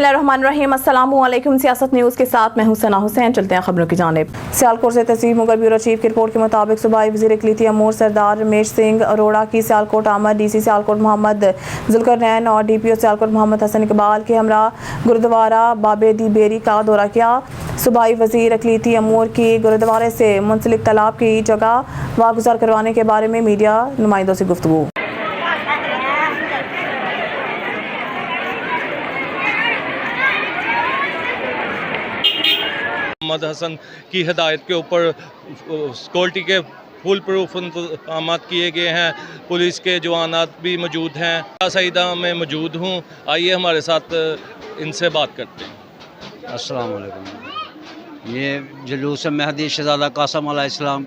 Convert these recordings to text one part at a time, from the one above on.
बिस्मिल्लाहिर्रहमानिर्रहीम। अस्सलामुअलैकुम। सियासत न्यूज़ के साथ मैं हूं सना हुसैन। चलते हैं खबरों की जानिब। सियालकोट से तहसील मुगल ब्यूरो चीफ की रिपोर्ट के मुताबिक सूबाई वज़ीर इक़लीती अमूर सरदार रमेश सिंह अरोड़ा की सियालकोट आमद डीसी सियालकोट मोहम्मद जुल्करनैन और डीपीओ सियालकोट मोहम्मद हसन इकबाल के हमरा गुरुद्वारा बाबे दी बेरी का दौरा किया। सूबाई वज़ीर इक़लीती अमूर की गुरुद्वारे से मुंसलिक तालाब की जगह वागुज़ार करवाने के बारे में मीडिया नुमाइंदों से गुफ्तगू। मोहम्मद हसन की हिदायत के ऊपर सिक्योरिटी के फुल प्रूफ इंतजाम किए गए हैं। पुलिस के जवानात भी मौजूद हैं। सईदा में मौजूद हूँ, आइए हमारे साथ इनसे बात करते हैं। अस्सलाम वालेकुम। ये जुलूस महदी शहज़ादा कासिम अलैहिस्सलाम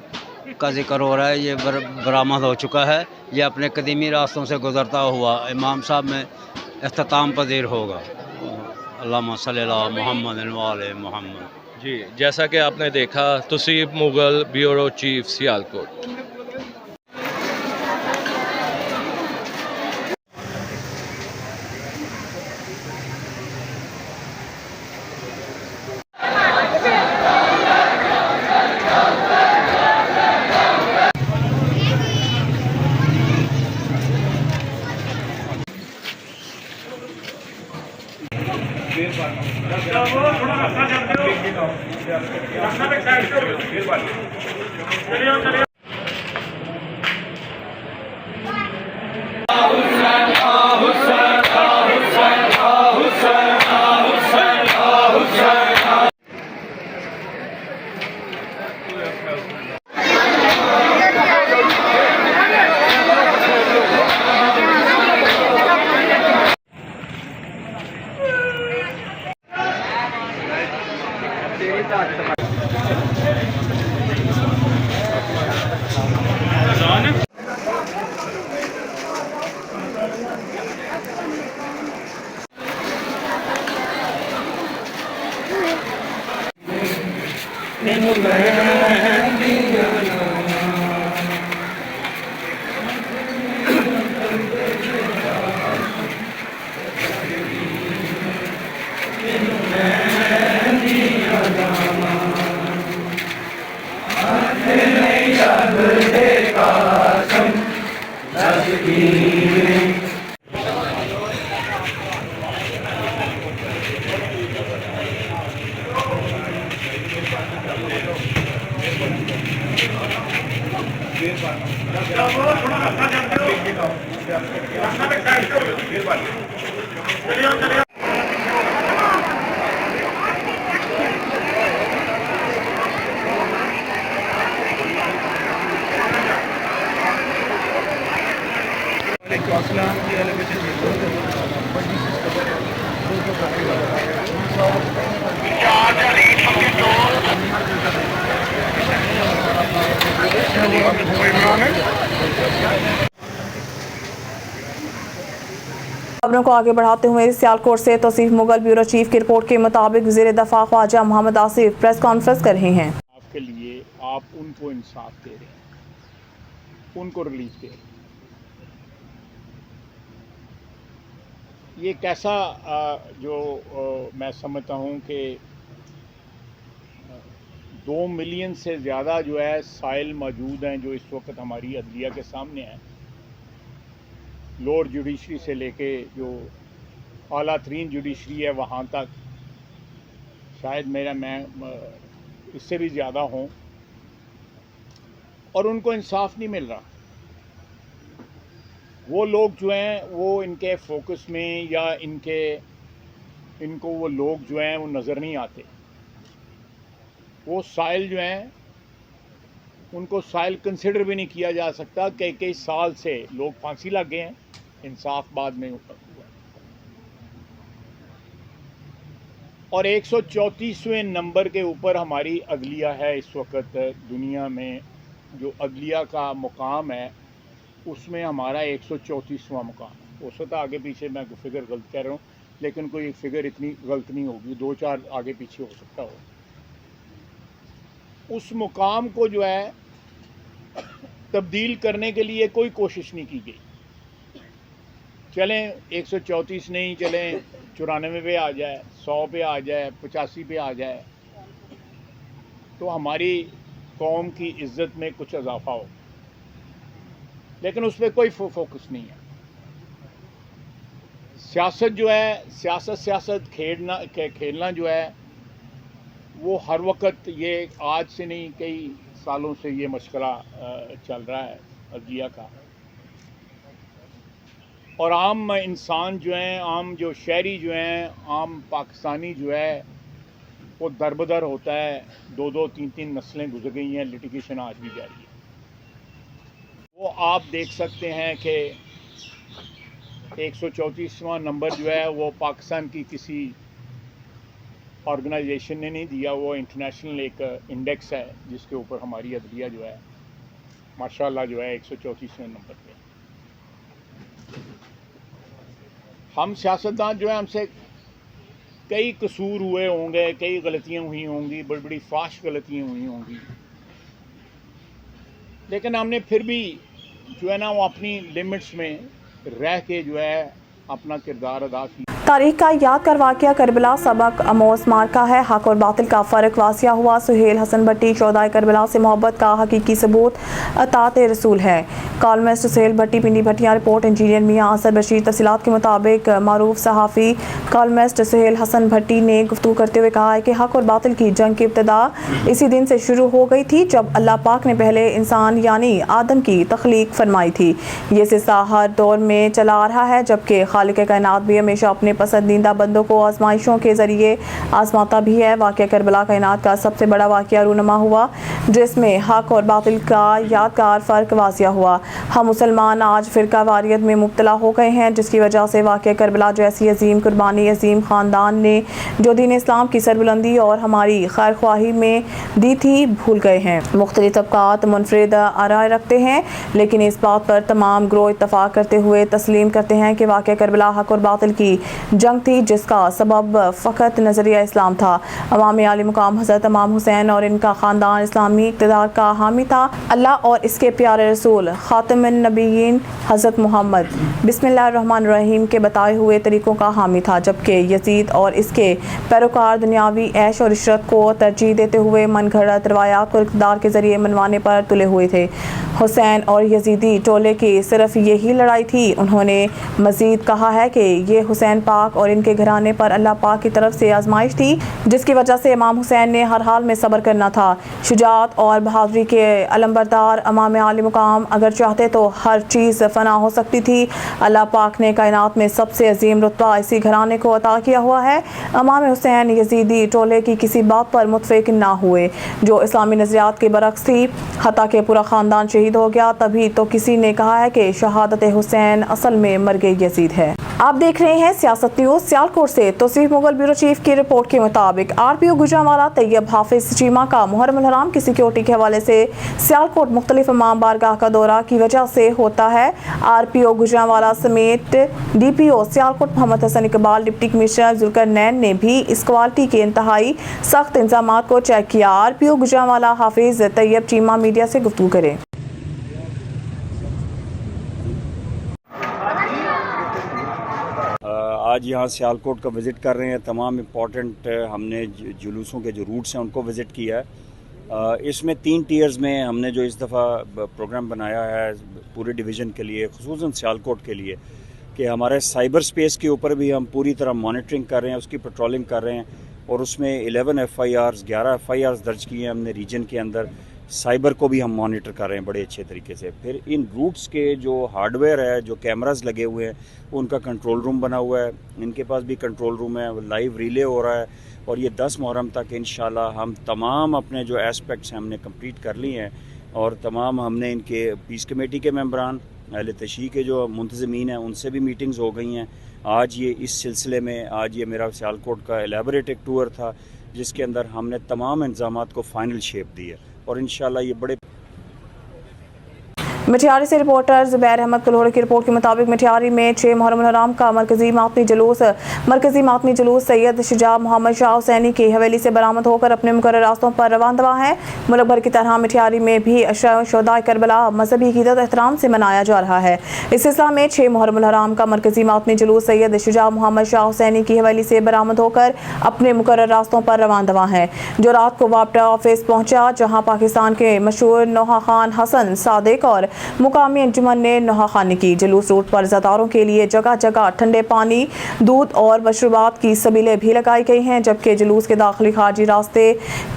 का जिक्र हो रहा है। ये बरामद हो चुका है। ये अपने कदीमी रास्तों से गुज़रता हुआ इमाम साहब में इख्तिताम पज़ीर होगा। अल्लाहुम्मा सल्ली अला मुहम्मद व आले मुहम्मद। जी, जैसा कि आपने देखा, तहसील मुगल ब्यूरो चीफ सियालकोट। खबरों को आगे बढ़ाते हुए सियालकोट से तहसील मुगल ब्यूरो चीफ की रिपोर्ट के मुताबिक वज़ीर दफ़ा ख्वाजा मोहम्मद आसिफ प्रेस कॉन्फ्रेंस कर रहे हैं। आपके लिए आप उनको इंसाफ दे रहे हैं, उनको रिलीफ दे रहे हैं। ये कैसा मैं समझता हूँ कि 2 मिलियन से ज़्यादा जो है साइल मौजूद हैं जो इस वक्त हमारी अदलिया के सामने हैं। लोअर जुडिशरी से लेके जो आला तरीन जुडिशरी है वहाँ तक, शायद मैं इससे भी ज़्यादा हूँ, और उनको इंसाफ नहीं मिल रहा। वो लोग जो हैं वो इनके फोकस में या इनको वो लोग जो हैं वो नज़र नहीं आते। वो साइल जो हैं उनको साइल कंसिडर भी नहीं किया जा सकता। कई साल से लोग फांसी लग गए हैं, इंसाफ बाद में हुआ। और 134वें नंबर के ऊपर हमारी अदलिया है इस वक्त दुनिया में। जो अदलिया का मुकाम है उसमें हमारा 134वां मुकाम है। हो सकता आगे पीछे मैं फिगर गलत कह रहा हूँ, लेकिन कोई फिगर इतनी गलत नहीं होगी, 2-4 आगे पीछे हो सकता हो। उस मुकाम को जो है तब्दील करने के लिए कोई कोशिश नहीं की गई। चलें 134 नहीं, चलें 94 पे आ जाए, 100 पे आ जाए, 85 पे आ जाए, तो हमारी कौम की इज़्ज़त में कुछ इजाफा हो, लेकिन उस पर कोई फोकस नहीं है। सियासत जो है, सियासत खेलना जो है, वो हर वक्त, ये आज से नहीं कई सालों से ये मशगला चल रहा है अदलिया का। और आम इंसान जो हैं, आम जो शहरी जो हैं, आम पाकिस्तानी जो है, वो दरबदर होता है। 2-2, 3-3 नस्लें गुजर गई हैं, लिटिगेशन आज भी जारी है। वो आप देख सकते हैं कि 134वां नंबर जो है वो पाकिस्तान की किसी ऑर्गेनाइजेशन ने नहीं दिया, वो इंटरनेशनल एक इंडेक्स है जिसके ऊपर हमारी अदलिया जो है माशाल्लाह जो है 134वें नंबर पे। हम सियासतदान जो है, हमसे कई कसूर हुए होंगे, कई गलतियां हुई होंगी, बड़ी बड़ी फाश गलतियां हुई होंगी, लेकिन हमने फिर भी जो है ना वो अपनी लिमिट्स में रह के जो है अपना किरदार अदा किया। तारीख का यादगार वाक़या करबला सबक अमोस मार्का है। हक और बातिल का फ़र्क वासिया हुआ। सुहेल हसन भट्टी शोहदाए करबला से मोहब्बत का हकीकी सबूत अतात रसूल है। कॉलमिस्ट सुहेल भट्टी पिंडी भट्टियाँ रिपोर्ट इंजीनियर मियाँ असद बशीर। तफसीलात के मुताबिक मारूफ सहाफ़ी कॉलमिस्ट सुहेल हसन भट्टी ने गुफ्तगू करते हुए कहा है कि हक और बातिल की जंग की इब्तिदा इसी दिन से शुरू हो गई थी जब अल्लाह पाक ने पहले इंसान यानी आदम की तख्लीक फरमाई थी। ये सिलसिला हर दौर में चला आ रहा है, जबकि खालिक कायनात भी हमेशा अपने पसंदीदा बंदों को आजमाइशों के ज़रिए आजमाता भी है। वाक़या करबला कायनात का सबसे बड़ा वाक़या रूनुमा हुआ, जिसमें हक और बातिल का यादगार फ़र्क वासिया हुआ। हम मुसलमान आज फ़िरका वारियत में मुब्तला हो गए हैं, जिसकी वजह से वाक़या करबला जैसी अजीम कुर्बानी अजीम ख़ानदान ने जो दीन इस्लाम की सरबुलंदी और हमारी खैर ख्वाही में दी थी भूल गए हैं। मुख्तलिफ तबक़ात मुनफरिद आराय रखते हैं, लेकिन इस बात पर तमाम ग्रोह इत्तफ़ाक़ करते हुए तस्लीम करते हैं कि वाक़या करबला हक और बातिल की जंग थी, जिसका सबब फ़कत नज़रिया इस्लाम था। अवामी आली मुकाम हज़रत इमाम हुसैन और इनका ख़ानदान इस्लामी इक़्तिदार का हामी था। अल्लाह और इसके प्यारे रसूल ख़ातमुन नबीयीन हज़रत मोहम्मद बिस्मिल्लाहिर्रहमानिर्रहीम के बताए हुए तरीक़ों का हामी था, जबकि यजीद और इसके पैरोकार दुनियावी ऐश और इशरत को तरजीह देते हुए मन घड़त रवायात को इक़्तिदार के ज़रिए मनवाने पर तुले हुए थे। हुसैन और यजीदी टोले की सिर्फ यही लड़ाई थी। उन्होंने मज़ीद कहा है कि ये हुसैन पाक और इनके घराने पर अल्लाह पाक की तरफ से आजमाइश थी, जिसकी वजह से इमाम हुसैन ने हर हाल में सब्र करना था। शुजाअत और बहादुरी के अलमबरदार इमाम आली मुकाम अगर चाहते तो हर चीज़ फना हो सकती थी। अल्लाह पाक ने कायनात में सबसे अजीम रुतबा इसी घराने को अता किया हुआ है। इमाम हुसैन यजीदी टोले की किसी बात पर मुतफिक ना हुए जो इस्लामी नज़रियात के बरक्स थी। हत्ता के पूरा ख़ानदान शहीद हो गया, तभी तो किसी ने कहा है कि शहादत हुसैन असल में मरगे यजीद है। आप देख रहे हैं सियासत न्यूज़। सियालकोट से तौसीफ मुगल ब्यूरो चीफ की रिपोर्ट के मुताबिक RPO गुजरांवाला तैयब हाफिज चीमा का मुहर्रम हराम की सिक्योरिटी के हवाले से सियालकोट मुख्तलिफ इमाम बारगाह का दौरा की वजह से होता है। RPO गुजरांवाला समेत DPO Sialkot Mohammad Hassan Iqbal, deputy commissioner Zulqarnain ने भी इस क्वालिटी के इंतहाई सख्त इंतजाम को चेक किया। RPO गुजरांवाला हाफिज तैयब चीमा मीडिया से गुफ्तगू करें। आज यहाँ सियालकोट का विज़िट कर रहे हैं। तमाम इम्पॉर्टेंट हमने जुलूसों के जो रूट्स हैं उनको विज़िट किया है। इसमें 3 टियर्स में हमने जो इस दफ़ा प्रोग्राम बनाया है पूरे डिवीज़न के लिए, ख़ुसूसन सियालकोट के लिए, कि हमारे साइबर स्पेस के ऊपर भी हम पूरी तरह मॉनिटरिंग कर रहे हैं, उसकी पेट्रोलिंग कर रहे हैं और उसमें 11 FIRs 11 FIRs दर्ज किए हैं हमने रीजन के अंदर। साइबर को भी हम मॉनिटर कर रहे हैं बड़े अच्छे तरीके से। फिर इन रूट्स के जो हार्डवेयर है, जो कैमरास लगे हुए हैं, उनका कंट्रोल रूम बना हुआ है। इनके पास भी कंट्रोल रूम है, लाइव रिले हो रहा है और ये 10 मुहर्रम तक इंशाल्लाह हम तमाम अपने जो एस्पेक्ट्स हैं हमने कंप्लीट कर लिए हैं और तमाम हमने इनके पीस कमेटी के मेंबरान, अहले तशरीह के जो मुंतज़मीन हैं, उनसे भी मीटिंग्स हो गई हैं। आज ये इस सिलसिले में आज ये मेरा सियालकोट का एलेबोरेट एक टूर था जिसके अंदर हमने तमाम इंतजामात को फाइनल शेप दी है और इंशाल्लाह ये बड़े मटियारी से रिपोर्टर जुबैर अहमद कलोड़ की रिपोर्ट के मुताबिक मटियारी में 6 मुहर्रम हराम का मरकजी मातमी जुलूस सैयद शुजा मोहम्मद शाह हुसैनी की हवेली से बरामद होकर अपने मुकर्रर रास्तों पर रवाना है। मुल्क भर की तरह मटियारी में भी शोहदाए करबला मजहबी अकीदत एहतराम से मनाया जा रहा है। इस सिलसिले में 6 मुहर्रम हराम का मरकजी मातमी जुलूस सैयद शुजा मोहम्मद शाह हुसैनी की हवेली से बरामद होकर अपने मुकर्रर रास्तों पर रवाना है, जो रात को वापटा ऑफिस पहुंचा, जहां पाकिस्तान के मशहूर नोहा खान हसन सादिक और मुकामी अंजुमन ने नोहा खानी की। जुलूस रूट पर ज़ादारों के लिए जगह जगह ठंडे पानी, दूध और मशरूबात की सबीलें भी लगाई गई हैं, जबकि जुलूस के दाखिली खारजी रास्ते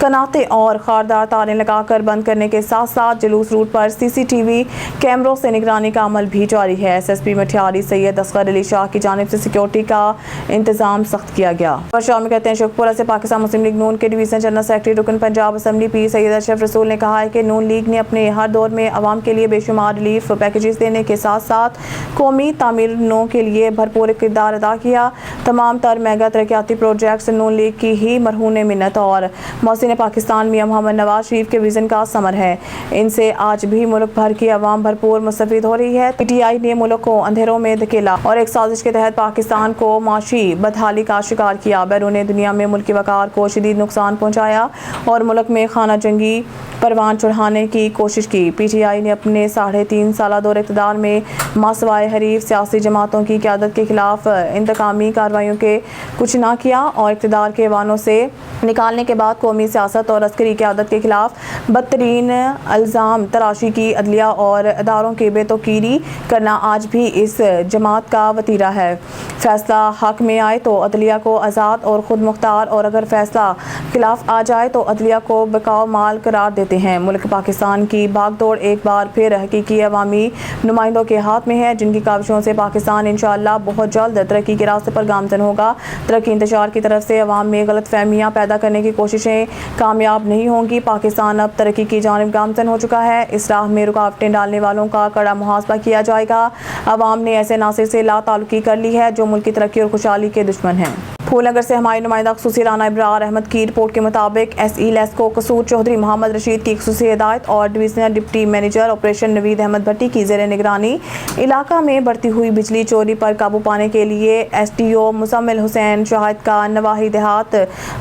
कनाते और खारदार तारें लगाकर बंद करने के साथ साथ जुलूस रूट पर CCTV कैमरों से निगरानी का अमल भी जारी है। SSP मटियारी सैयद असगर अली शाह की जानिब से सिक्योरिटी का इंतजाम सख्त किया गया। शामिल कहते हैं शेखपुरा से पाकिस्तान मुस्लिम लीग नून के डिवीजन जनरल सेक्रेटरी रुकन पंजाब असम्बली पीर सैयद अशरफ रसूल ने कहा है कि नून लीग ने अपने हर दौर में अवाम के लिए बेशुमार रिलीफ पैकेजेस देने के साथ साथ कौमी तामीरों के लिए भरपूर किरदार अदा किया। तमाम तर मेगा तरक्याती प्रोजेक्ट्स नून लीग की ही मरहून मिन्नत और मौसिन पाकिस्तान मियां मोहम्मद नवाज शरीफ के विजन का समर है। इनसे आज भी मुल्क भर की अवाम भरपूर मुस्तफीद हो रही है। PTI ने मुल्क को अंधेरों में धकेला और एक साजिश के तहत पाकिस्तान को माशी बदहाली का शिकार किया। बैरून दुनिया में मुल्क की वकार को शदीद नुकसान पहुँचाया और मुल्क में खाना जंगी परवान चढ़ाने की कोशिश की। PTI ने अपने 3.5 साल दौर इक़्तिदार में मासवाए हरीफ सियासी जमातों की क़यादत के खिलाफ इंतकामी कार्रवाइयों के कुछ ना किया और इक़्तिदार के वानों से निकालने के बाद कौमी सियासत और अस्करी क़यादत के खिलाफ बदतरीन इल्ज़ाम तराशी की अदलिया और अदारों की बेतौकीरी करना आज भी इस जमात का वतीरा है। फैसला हक में आए तो अदलिया को आज़ाद और ख़ुद मुख्तार, और अगर फैसला खिलाफ आ जाए तो अदलिया को बेकाव माल करार देते हैं। मुल्क पाकिस्तान की भागदौड़ एक बार फिर हकीकी अवामी नुमाइंदों के हाथ में है, जिनकी काविशों से पाकिस्तान इंशाअल्लाह बहुत जल्द तरक्की के रास्ते पर गामजन होगा। तरक्की इंतजार की तरफ से अवाम में गलत फहमियाँ पैदा करने की कोशिशें कामयाब नहीं होंगी। पाकिस्तान अब तरक्की की जानिब गामजन हो चुका है। इस राह में रुकावटें डालने वालों का कड़ा मुहासबा किया जाएगा। अवाम ने ऐसे नासिर से लाताल्लुकी कर ली है जो मुल्क की तरक्की और खुशहाली के दुश्मन हैं। फूलनगर से हमारे नुमाइंदा खसूसी राना इब्रार अहमद की रिपोर्ट के मुताबिक SE लेस्को कसूर चौधरी मोहम्मद रशीद की खसूसी हिदायत और divisional deputy manager operation Naveed Ahmed Bhatti की ज़ेर निगरानी इलाका में बढ़ती हुई बिजली चोरी पर काबू पाने के लिए SDO मुजम्मिल हुसैन शाहिद का नवाही देहात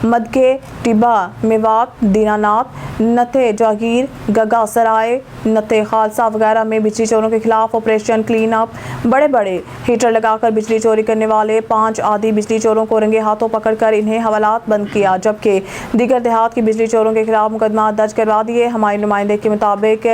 मदके टिब्बा मेवात दीनानाथ नथे जागीर गगा सराय नथे खालसा वगैरह में बिजली चोरों के खिलाफ ऑपरेशन क्लीन अप बड़े बड़े हीटर लगाकर बिजली चोरी करने वाले 5 आदि बिजली चोरों को रंगे हाथों पकड़कर इन्हें हवालात बंद किया, जबकि दीगर देहात की बिजली चोरों के खिलाफ मुकदमा दर्ज करवा दिए। हमारे नुमाइंदे के मुताबिक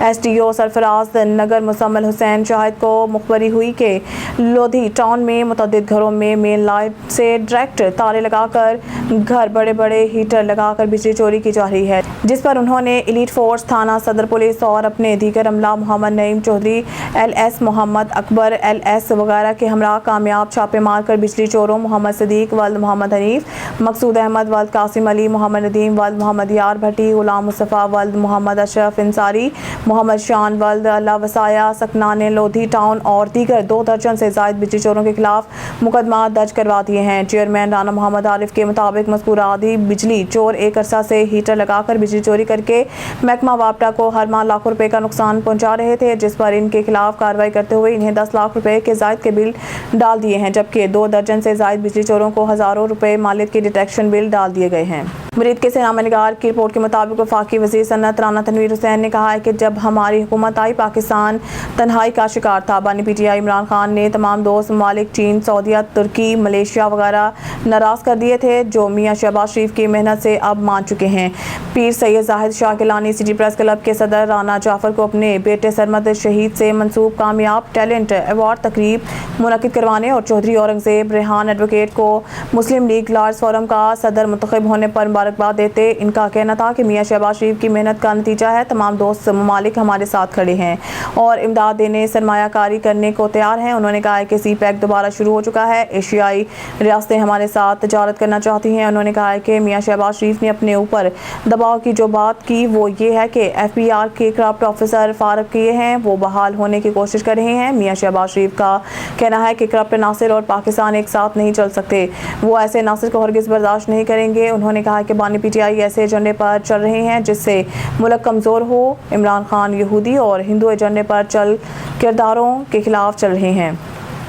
SDO सरफराज नगर मुजम्मिल हुसैन शाहिद को मुखबरी हुई कि लोधी टाउन में मुतअद्दिद घरों में मेन लाइट से डायरेक्ट तारे लगाकर घर बड़े बड़े हीटर लगाकर बिजली चोरी की जा रही है, जिस पर उन्होंने एलीट फोर्स थाना सदर पुलिस और अपने दीगर अमला मोहम्मद नईम चौधरी LS मोहम्मद अकबर LS वगैरह के हमरा कामयाब छापे मारकर बिजली चोरों मोहम्मद सदीक वल्द मोहम्मद हनीफ, मकसूद अहमद वल्द कासिम अली, मोहम्मद नदीम वल्द मोहम्मद यार भट्टी, गुलाम मुस्तफ़ा वल्द मोहम्मद अशरफ इंसारी, मोहम्मद शान वल्द अल्लाह वसाया सकनाने लोधी टाउन और दीगर 2 दर्जन से ज़ायद बिजली चोरों के खिलाफ मुकदमा दर्ज करवा दिए हैं। चेयरमैन राना मोहम्मद आरिफ के मुताबिक मज़कूरा आदि बिजली चोर एक अरसा से हीटर लगाकर बिजली चोरी करके महकमा वापटा को हर माह लाखों रुपए का नुकसान पहुंचा रहे थे, जिस पर इनके खिलाफ कार्रवाई करते हुए इन्हें 10 लाख रुपए के ज़ायद के बिल डाल दिए हैं, जबकि 2 दर्जन से ज़ायद बिजली चोरों को हज़ारों रुपए मालियत के डिटेक्शन बिल डाल दिए गए हैं। मुरीद के सेनामा निगार की रिपोर्ट के मुताबिक वफाकी वज़ीर सनअत राना तनवीर हुसैन ने कहा है कि जब हमारी हुकूमत आई पाकिस्तान तन्हाई का शिकार था। बानी PTI इमरान खान ने तमाम दोस्त ममालिक चीन, सऊदीया, तुर्की, मलेशिया वगैरह नाराज़ कर दिए थे, जो मियाँ शहबाज शरीफ की मेहनत से अब मान चुके हैं। Pir Syed Zahid Shah Gilani city press club के सदर राना जाफर को अपने बेटे सरमद शहीद से मंसूब कामयाब टैलेंट अवार्ड तकरीब मुनक़िद करवाने और चौधरी औरंगज़ेब रेहान एडवोकेट को मुस्लिम लीग लार्ज फोरम का सदर मुंतखब होने पर मुबारकबाद देते इनका कहना था कि मियाँ शहबाज शरीफ की मेहनत का नतीजा है। तमाम दोस्त ममालिक हमारे साथ खड़े हैं और इमदाद देने सरमायाकारी करने को तैयार हैं। उन्होंने कहा है कि CPEC दोबारा शुरू हो चुका है। एशियाई रियासतें हमारे साथ तजारत करना चाहती हैं। उन्होंने कहा है कि मियाँ शहबाज शरीफ ने अपने ऊपर दबाव की जो बात की वो ये है कि FBR के क्राफ्ट ऑफिसर फारग किए हैं, वो बहाल होने की कोशिश कर रहे हैं। मियाँ शहबाज शरीफ का कहना है कि करप्ट नासिर और पाकिस्तान एक साथ नहीं चल सकते। وہ ایسے ناصر کو ہرگز برداشت نہیں کریں گے۔ انہوں نے کہا کہ بانی پی ٹی آئی ایسے ایجنڈے پر چل رہے ہیں جس سے ملک کمزور ہو۔ عمران خان یہودی اور ہندو ایجنڈے پر چل کرداروں کے خلاف چل رہے ہیں۔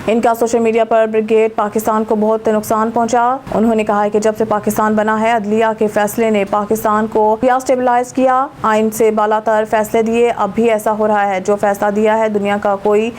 ان کا سوشل میڈیا پر بریگیڈ پاکستان کو بہت نقصان پہنچا۔ انہوں نے کہا کہ جب سے پاکستان بنا ہے عدلیہ کے فیصلے نے پاکستان کو یا اسٹیبلائز کیا، آئین سے بالا تر فیصلے دیے، اب بھی ایسا ہو رہا ہے۔ جو فیصلہ دیا ہے دنیا کا کوئی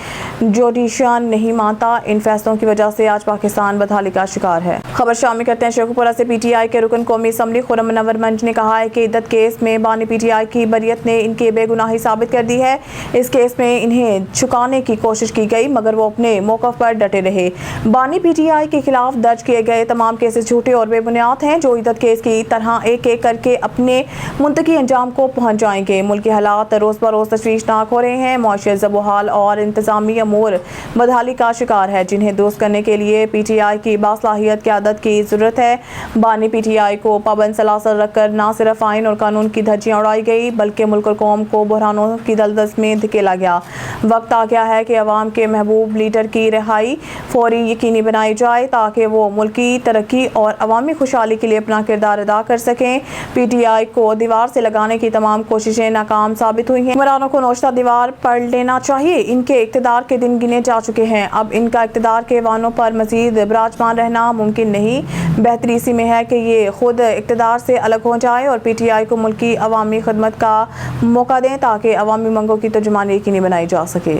جوڈیشن نہیں مانتا۔ ان فیصلوں کی وجہ سے آج پاکستان بدحالی کا شکار ہے۔ خبر شامل کرتے ہیں شیخوپورہ سے۔ پی ٹی آئی کے رکن قومی اسمبلی خرم منور منج نے کہا ہے کہ عدت کیس میں بانی پی ٹی آئی کی بریت نے ان کی بے گناہی ثابت کر دی ہے۔ اس کیس میں انہیں چھکانے کی کوشش کی گئی مگر وہ اپنے موقف پر ڈٹے رہے۔ بانی پی ٹی آئی کے خلاف درج کیے گئے تمام کیسز جھوٹے اور بے بنیاد ہیں جو عدت کیس کی طرح ایک ایک کر کے اپنے منطقی انجام کو پہنچ جائیں گے۔ ملکی حالات روز بروز تشویشناک ہو رہے ہیں۔ معاشیت زب و حال اور انتظامی امور بدحالی کا شکار ہے جنہیں درست کرنے کے لیے پی ٹی آئی کی باصلاحیت قیادت کی ضرورت ہے۔ بانی پی ٹی آئی کو پابند سلاسل رکھ کر نہ صرف آئین اور قانون کی دھجیاں اڑائی گئی بلکہ ملک اور قوم کو بحرانوں کی دلدل میں دھکیلا گیا۔ وقت آ گیا ہے کہ عوام کے محبوب لیڈر کی رہائی فوری یقینی بنائی جائے تاکہ وہ ملکی ترقی اور عوامی خوشحالی کے لیے اپنا کردار ادا کر سکیں۔ پی ٹی آئی کو دیوار سے لگانے کی تمام کوششیں ناکام ثابت ہوئی ہیں۔ حکمرانوں کو نوشتہ دیوار پڑھ لینا چاہیے۔ ان کے اقتدار کے دن گنے جا چکے ہیں۔ اب ان کا اقتدار کے وانوں پر مزید براجمان رہنا ممکن نہیں۔ بہتری اسی میں ہے کہ یہ خود اقتدار سے الگ ہو جائے اور پی ٹی آئی کو ملکی عوامی خدمت کا موقع دیں تاکہ عوامی منگوں کی ترجمانی یقینی بنائی جا سکے۔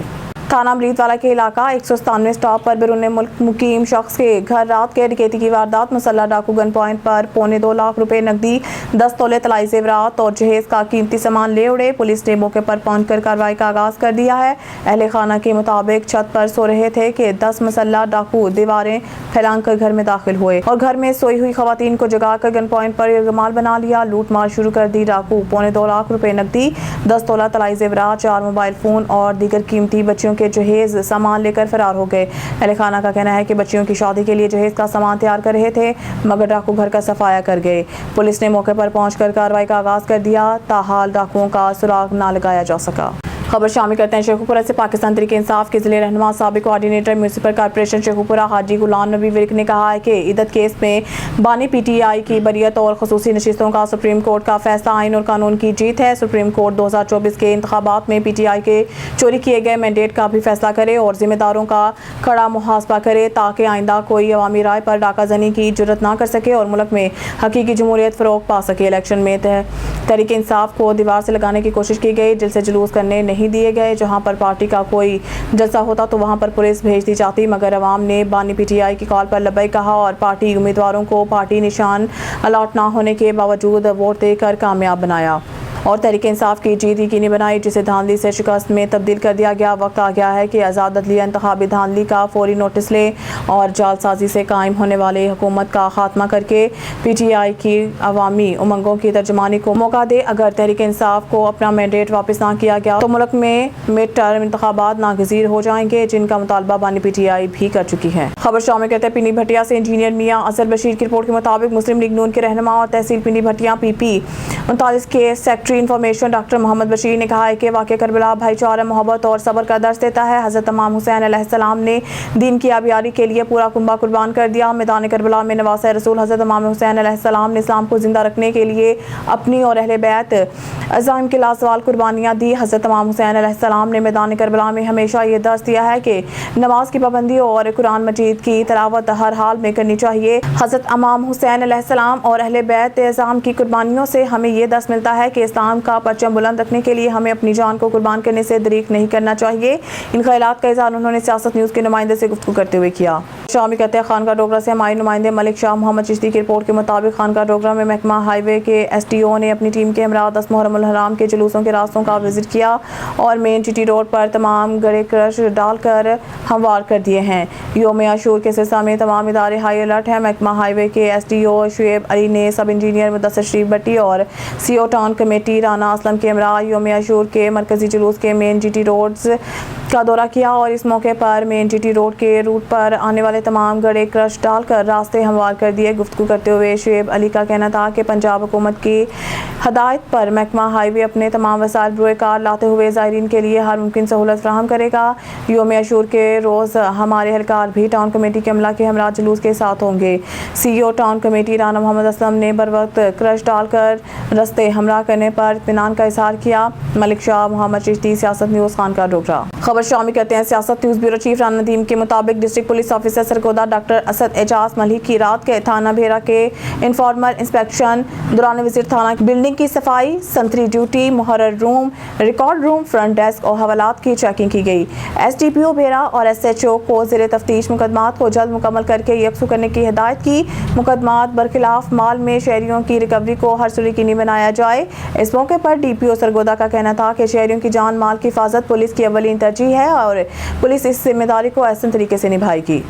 تھانہ امرید والا کے علاقہ 197 اسٹاپ پر بیرون ملک مقیم شخص کے گھر رات کے ڈکیتی کی واردات۔ مسلح ڈاکو گن پوائنٹ پر 2.25 لاکھ روپے نقدی، 10 تولے طلائی زیورات اور جہیز کا قیمتی سامان لے اڑے۔ پولیس نے موقع پر پہنچ کر کارروائی کا آغاز کر دیا ہے۔ اہل خانہ کے مطابق چھت پر سو رہے تھے کہ 10 مسلح ڈاکو دیواریں پھیلان کر گھر میں داخل ہوئے اور گھر میں سوئی ہوئی خواتین کو جگا کر گن پوائنٹ پر یرغمال بنا لیا۔ لوٹ مار شروع کر دی۔ ڈاکو 2.25 لاکھ روپے نقدی، 10 تولہ طلائی زیورات، 4 موبائل فون اور دیگر قیمتی بچیوں کے جہیز سامان لے کر فرار ہو گئے۔ اہل خانہ کا کہنا ہے کہ بچیوں کی شادی کے لیے جہیز کا سامان تیار کر رہے تھے مگر ڈاکو گھر کا صفایا کر گئے۔ پولیس نے موقع پر پہنچ کر کارروائی کا آغاز کر دیا، تاحال ڈاکوؤں کا سراغ نہ لگایا جا سکا۔ خبر شامل کرتے ہیں شیخوپورہ سے۔ پاکستان تحریک انصاف کے ضلع رہنما سابق کوآرڈینیٹر میونسپل کارپوریشن شیخوپورہ حاجی غلام نبی ورک نے کہا ہے کہ عدت کیس میں بانی پی ٹی آئی کی بریت اور خصوصی نشستوں کا سپریم کورٹ کا فیصلہ آئین اور قانون کی جیت ہے۔ سپریم کورٹ 2024 کے انتخابات میں پی ٹی آئی کے چوری کیے گئے مینڈیٹ کا بھی فیصلہ کرے اور ذمہ داروں کا کڑا محاسبہ کرے تاکہ آئندہ کوئی عوامی رائے پر ڈاکہ زنی کی جرت نہ کر سکے اور ملک میں حقیقی جمہوریت فروغ پا سکے۔ الیکشن میں تحریک انصاف کو دیوار سے لگانے کی کوشش کی گئی، جلسے جلوس کرنے نہیں دیے گئے۔ جہاں پر پارٹی کا کوئی جلسہ ہوتا تو وہاں پر پولیس بھیج دی جاتی مگر عوام نے بانی پی ٹی آئی کی کال پر لبیک کہا اور پارٹی امیدواروں کو پارٹی نشان الاٹ نہ ہونے کے باوجود ووٹ دے کر کامیاب بنایا اور تحریک انصاف کی جیت یقینی بنائی جسے دھاندلی سے شکست میں تبدیل کر دیا گیا۔ وقت آ گیا ہے کہ آزاد عدلیہ انتخابی دھاندلی کا فوری نوٹس لے اور جعل سازی سے قائم ہونے والے حکومت کا خاتمہ کر کے پی ٹی آئی کی عوامی امنگوں کی ترجمانی کو موقع دے۔ اگر تحریک انصاف کو اپنا مینڈیٹ واپس نہ کیا گیا تو ملک میں مڈ ٹرم انتخابات ناگزیر ہو جائیں گے جن کا مطالبہ بانی پی ٹی آئی بھی کر چکی ہے۔ خبر شامل کرتے ہیں پنڈی بھٹیا سے۔ انجینئر میاں اظہر بشیر کی رپورٹ کے مطابق مسلم لیگ نون کے رہنما اور تحصیل پنڈی بھٹیا پی پی 39 کے سیکٹری انفارمیشن ڈاکٹر محمد بشیر نے کہا ہے کہ واقعہ کربلا بھائی چارہ، محبت اور صبر کا درس دیتا ہے۔ حضرت امام حسین علیہ السلام نے دین کی آبیاری کے لیے پورا کنبہ قربان کر دیا۔ میدان کربلا میں نواسہ رسول حضرت امام حسین علیہ السلام نے اسلام کو زندہ رکھنے کے لیے اپنی اور اہل بیت عظام کی لازوال قربانیاں دی۔ حضرت امام حسین علیہ السلام نے میدان کربلا میں ہمیشہ یہ درس دیا ہے کہ نماز کی پابندی اور قرآن مجید کی تلاوت ہر حال میں کرنی چاہیے۔ حضرت امام حسین علیہ السلام اور اہل بیت عظام کی قربانیوں سے ہمیں یہ درس ملتا ہے کہ اسلام کا پرچم بلند رکھنے کے لیے ہمیں اپنی جان کو قربان کرنے سے دریغ نہیں کرنا چاہیے۔ ان خیالات کا اظہار انہوں نے سیاست نیوز کے نمائندے سے گفتگو کرتے ہوئے کیا۔ شامی کہتے ہیں خانقاہ ڈوگرہ سے ہمارے نمائندے ملک شاہ محمد چشتی کی رپورٹ کے مطابق خانقاہ ڈوگرہ میں محکمہ ہائی وے کے ایس ڈی او نے اپنی ٹیم کے ہمراہ 10 محرم الحرام کے جلوسوں کے راستوں کا وزٹ کیا اور مین جی ٹی روڈ پر تمام گڑے کرش ڈال کر ہموار کر دیے ہیں۔ یوم عاشور کے سلسلہ میں تمام ادارے ہائی الرٹ ہیں۔ محکمہ ہائی وے کے S D O Shoaib Ali نے سب انجینئر مدثر شریف بٹی اور C O town committee committee Rana Aslam के हमरा योम आशूर के मरकजी जुलूस के मेन GT रोड्स का दौरा किया और इस मौके पर मेन GT रोड के रूट पर आने वाले तमाम गड्ढे क्रश डालकर रास्ते हमवार कर दिए। गुफ्तगू करते हुए शुएब अली का कहना था कि पंजाब हुकूमत की हदायत पर महकमा हाईवे अपने तमाम वसाइल बरोए कार लाते हुए ज़ायरीन के लिए हर मुमकिन सहूलत फराहम करेगा। योम आशूर के रोज़ हमारे एहलकार भी टाउन कमेटी के अमला के हमरा जुलूस के साथ होंगे। CEO town committee Rana Mohammad Aslam ने बर वक्त क्रश डालकर रस्ते हमरा करने पर इत्मीनान का इजहार किया। मलिक शाह मोहम्मद चिश्ती, सियासत न्यूज़, खानका डोगरा। खबर शामिल करते हैं Siyasat news bureau chief Rana Nadeem के मुताबिक district police officer Sargodha doctor Asad Ejaz Malik की रात के थाना भेरा के इनफॉर्मल इंस्पेक्शन दौरान विजिट थाना बिल्डिंग की सफाई, संतरी ड्यूटी, मुहर्रर room, record room, front desk और हवालात की चेकिंग की गई। SDPO भेरा और SHO को ज़ेरे तफ्तीश मुकदमात को जल्द मुकम्मल करके यकसू करने की हिदायत की। मुकदमात बरखिलाफ माल में शहरियों की रिकवरी को हर सूरी यकीनी बनाया जाए। इस मौके पर DPO सरगोदा का कहना था कि शहरियों की जान माल की हिफाजत पुलिस की अव्वलीन तरजीह है और पुलिस इस जिम्मेदारी को अहसन तरीके से निभाएगी।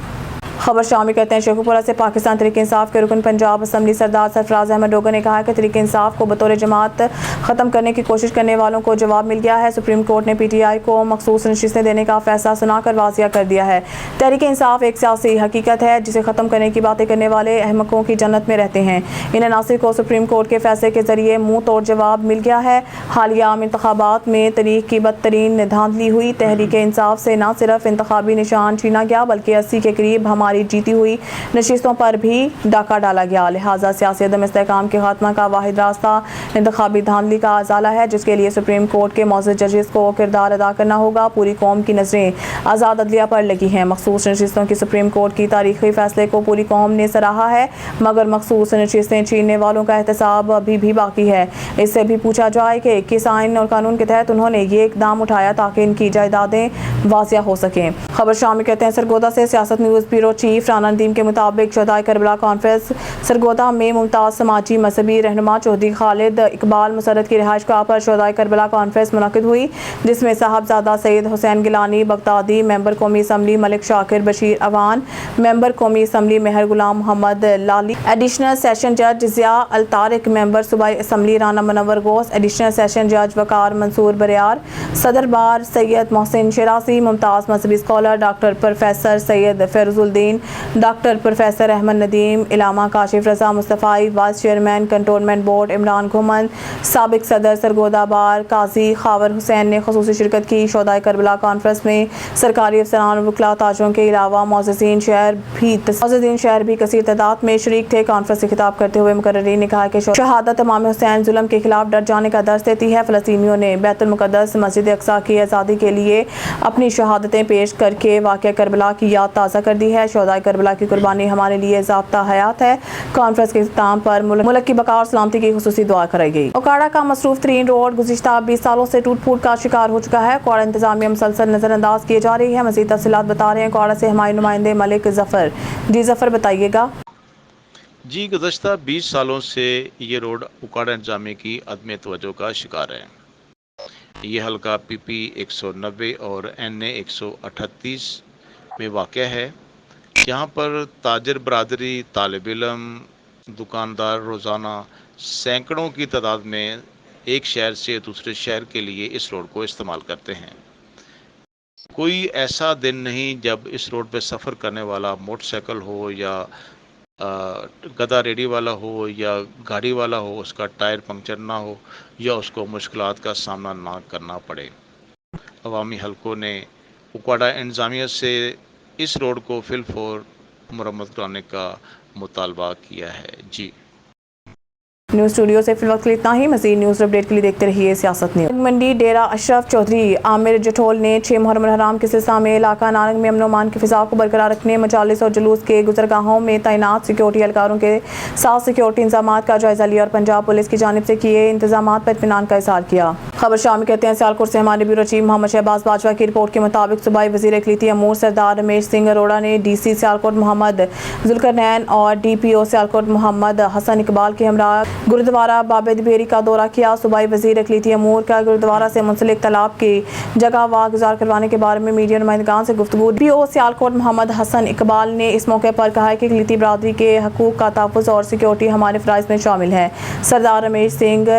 खबर शामिल करते हैं शेखुपुरा से। पाकिस्तान तहरीक इंसाफ के रुकन पंजाब असम्बली सरदार सरफराज अहमद डोगर ने कहा कि तहरीक इंसाफ को बतौर जमात ख़त्म करने की कोशिश करने वालों को जवाब मिल गया है। सुप्रीम कोर्ट ने PTI को मखसूस नशिस्तें देने का फैसला सुनाकर वाज़िया कर दिया है। तहरीक इंसाफ एक सियासी हकीकत है जिसे ख़त्म करने की बातें करने वाले अहमकों की जन्नत में रहते हैं। इन अनासिर को सुप्रीम कोर्ट के फैसले के जरिए मुँह तोड़ जवाब मिल गया है। हालिया आम इंतखाबात में तरीक की बदतरीन धांधली हुई। तहरीक इंसाफ से न सिर्फ इंतखाबी निशान छीना गया बल्कि 80 के करीब हमारी जीती हुई नशिस्तों पर भी डाका डाला गया। लिहाजा सियासी अदम इस्तेहकाम के खात्मा का वाहिद रास्ता इंतखाबी धांधली का अजाला है जिसके लिए सुप्रीम कोर्ट के मौजूद जजेस को किरदार अदा करना होगा। पूरी कौम की नजरें आज़ाद अदलिया पर लगी हैं। मखसूस नशिस्तों की सुप्रीम कोर्ट की तारीखी फैसले को पूरी कौम ने सराहा है मगर मखसूस नशिस्तें छीनने वालों का एहतसाब अभी भी बाकी है। इससे भी पूछा जाए कि किस आइन और कानून के तहत उन्होंने ये इकदाम उठाया ताकि इनकी जायदादें वाजिया हो सकें। खबर शामिल करते हैं सरगोदा से। सियासत news bureau chief Rana Nadeem के मुताबिक शहदाए करबला कॉन्फ्रेंस सरगोदा में मुमताज़ समाजी मजहबी रहनुमा चौधरी खालिद इकबाल मुसरत की रिहाइश गाह पर शहदाए करबला कॉन्फ्रेंस मुनक़िद हुई जिसमें साहबजादा सैयद हुसैन गिलानी बगदादी, मेंबर कौमी असम्बली मलिक शाकिर बशीर अवान, मेंबर कौमी assembly Mehar Ghulam Mohammad Lali, additional session जज ज़िया अल तारिक, मेंबर सूबाई assembly Rana Munawwar Ghaus, additional session जज वकार मंसूर बरियार, सदर बार सैयद मोहसिन शिराजी, मुमताज़ मजहबी scholar doctor professor Syed Fairuzuddin, doctor professor Ahmed Nadeem, इलामा Kashif Raza Mustafai, vice chairman cantonment board Imran Ghumman, साबिक सदर सरगोदा बार काजी खावर हुसैन ने ख़ुसूसी शिरकत की। शहदाए करबला कॉन्फ्रेंस में सरकारी अफसरान और वकला ताजरों के अलावा मौजूदीन शहर भी कसीर तादाद में शरीक थे। कॉन्फ्रेंस से खिताब करते हुए मुकर्रिरीन ने कहा कि शहादत इमाम हुसैन जुल्म के खिलाफ डट जाने का दर्स देती है। फ़लस्तीनियों ने बैतुल मुक़द्दस मस्जिद अक्सा की आज़ादी के लिए अपनी शहादतें पेश करके वाक़या करबला की याद ताज़ा कर दी है। शहदाए करबला की कुर्बानी हमारे लिए ज़ाब्ता हयात है। कॉन्फ्रेंस के इख्तिताम पर मुल्क की बका और सलामती की खुसूसी दुआ कराई गई। ओकाड़ा का मसरूफ तरीन रोड गुज़िश्ता 20 सालों से टूट फूट का शिकार हो चुका है। कोड़ा इंतजामिया मुसलसल नज़रअंदाज किए जा रही है। मज़ीद तफसीलात बता रहे हैं कोड़ा से हमारे नुमाइंदे मलिक ज़फ़र। जी ज़फ़र बताइएगा। जी, गुज़श्ता 20 सालों से ये रोड उकाड़ा इंतजामिया की अदम तवज्जो का शिकार है। ये हल्का PP 190 और NA 138 में वाक़या है। यहाँ पर ताजर बरादरी, तालिब इल्म, दुकानदार रोज़ाना सैकड़ों की तादाद में एक शहर से दूसरे शहर के लिए इस रोड को इस्तेमाल करते हैं। कोई ऐसा दिन नहीं जब इस रोड पर सफ़र करने वाला मोटरसाइकिल हो या गधा रेडी वाला हो या गाड़ी वाला हो उसका टायर पंक्चर ना हो या उसको मुश्किलात का सामना ना करना पड़े। अवामी हलकों ने उकाड़ा इंतज़ामिया से इस रोड को फिलफौर मरम्मत कराने का मुतालबा किया है। जी, न्यूज़ स्टूडियो से फिल वक्त इतना ही। मज़ीद न्यूज़ अपडेट के लिए देखते रहिए सियासत न्यूज़। मंडी डेरा अशरफ चौधरी आमिर जठोल ने 6 मुहर्रम हराम के सिलसिले में इलाका नारंग में अमन अमान की फ़िज़ा को बरकरार रखने मजालिस और जुलूस के गुजरगाहों में तैनात सिक्योरिटी एहलकारों के साथ सिक्योरिटी इंतजाम का जायज़ा लिया और पंजाब पुलिस की जानिब से किए इंतजाम पर इत्मीनान का इज़हार किया। खबर शामिल करते हैं सियालकोट से। हमारे ब्यूरो चीफ मोहम्मद शहबाज बाजवा की रिपोर्ट के मुताबिक सूबाई वज़ीर इक़लीती अमूर सरदार रमेश सिंह अरोड़ा ने DC सियालकोट मोहम्मद जुल्करनैन और DPO सियालकोट मोहम्मद हसन इकबाल के हमरा गुरुद्वारा बाबे दिबेरी का दौरा किया। सूबाई वजीर इकलीती अमूर का गुरुद्वारा से मुंसलिक तालाब की जगह वागुजार करवाने के बारे में मीडिया नुमाइंदगान से गुफ्तगू। पीओ सियालकोट मोहम्मद हसन इकबाल ने इस मौके पर कहा है कि इकलीती बरादरी के हकूक का तहफ़्फ़ुज़ और सिक्योरिटी हमारे फ़राइज़ में शामिल है। सरदार रमेश सिंह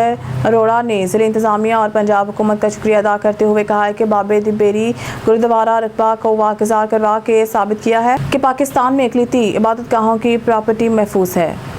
अरोड़ा ने ज़िला इंतज़ामिया और पंजाब हुकूमत का शुक्रिया अदा करते हुए कहा है कि बाबे दिबेरी गुरुद्वारा रकबा को वागुजार करवा के साबित किया है कि पाकिस्तान में इकलीती इबादतगाहों की प्रॉपर्टी महफूज है।